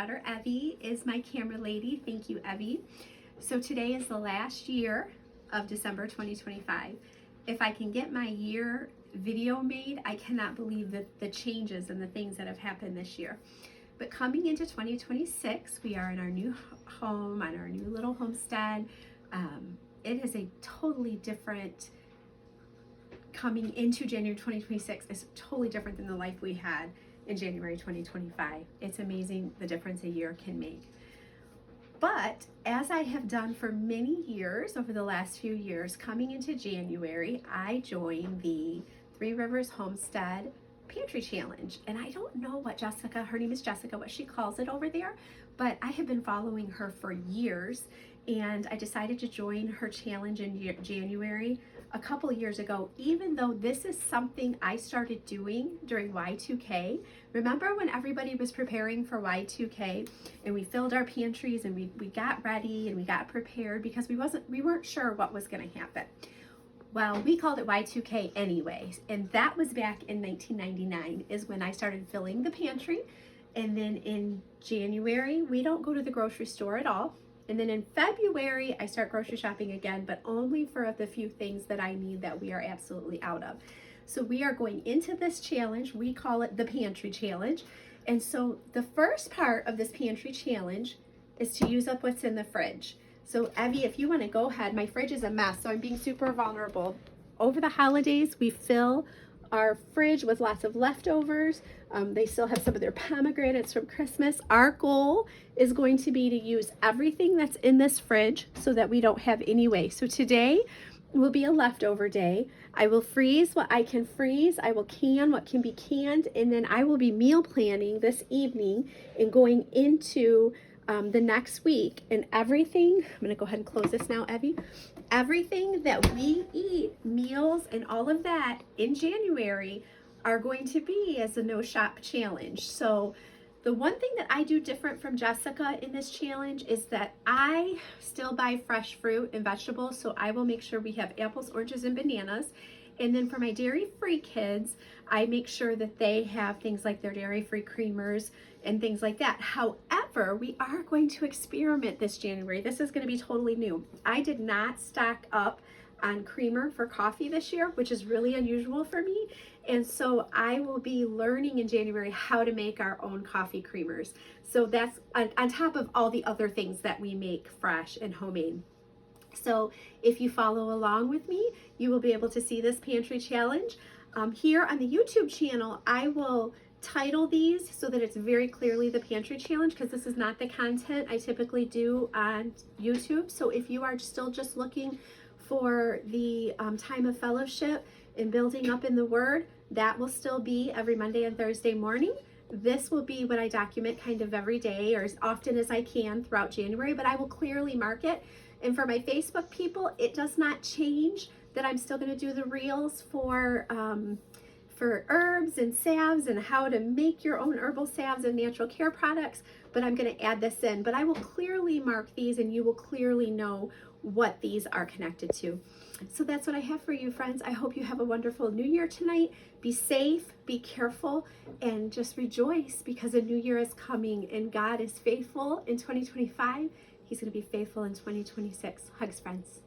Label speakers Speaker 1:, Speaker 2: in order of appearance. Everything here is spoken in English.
Speaker 1: daughter Evie is my camera lady. Thank you, Evie. So today is the last year of December 2025. If I can get my year video made, I cannot believe the changes and the things that have happened this year. But coming into 2026, we are in our new home, on our new little homestead. It is a totally different, coming into January 2026 is totally different than the life we had in January 2025. It's amazing the difference a year can make. But as I have done for many years, over the last few years, coming into January, I joined the Three Rivers Homestead Pantry Challenge. And I don't know what Jessica, her name is Jessica, what she calls it over there, but I have been following her for years, and I decided to join her challenge in January a couple of years ago, even though this is something I started doing during Y2K. Remember when everybody was preparing for Y2K and we filled our pantries and we got ready and we got prepared because we weren't sure what was going to happen. Well, we called it Y2K anyway, and that was back in 1999 is when I started filling the pantry. And then in January, we don't go to the grocery store at all. And then in February, I start grocery shopping again, but only for the few things that I need that we are absolutely out of. So we are going into this challenge. We call it the Pantry Challenge. And so the first part of this Pantry Challenge is to use up what's in the fridge. So Evie, if you want to go ahead, my fridge is a mess, so I'm being super vulnerable. Over the holidays, we fill our fridge with lots of leftovers. They still have some of their pomegranates from Christmas. Our goal is going to be to use everything that's in this fridge so that we don't have any waste. So today will be a leftover day. I will freeze what I can freeze. I will can what can be canned. And then I will be meal planning this evening and going into the next week. And everything, I'm going to go ahead and close this now, Evie. Everything that we eat, meals and all of that in January are going to be as a no shop challenge. So the one thing that I do different from Jessica in this challenge is that I still buy fresh fruit and vegetables. So I will make sure we have apples, oranges, and bananas. And then for my dairy-free kids, I make sure that they have things like their dairy-free creamers and things like that. However, we are going to experiment this January. This is going to be totally new. I did not stock up on creamer for coffee this year, which is really unusual for me. And so I will be learning in January how to make our own coffee creamers. So that's on top of all the other things that we make fresh and homemade. So if you follow along with me, you will be able to see this pantry challenge. Here on the YouTube channel, I will title these so that it's very clearly the pantry challenge, because this is not the content I typically do on YouTube. So if you are still just looking for the time of fellowship and building up in the Word, that will still be every Monday and Thursday morning. This will be what I document kind of every day or as often as I can throughout January, but I will clearly mark it. And for my Facebook people, it does not change that I'm still going to do the reels for herbs and salves and how to make your own herbal salves and natural care products, but I'm going to add this in. But I will clearly mark these and you will clearly know what these are connected to. So that's what I have for you, friends. I hope you have a wonderful new year tonight. Be safe, be careful, and just rejoice because a new year is coming and God is faithful in 2025. He's going to be faithful in 2026. Hugs, friends.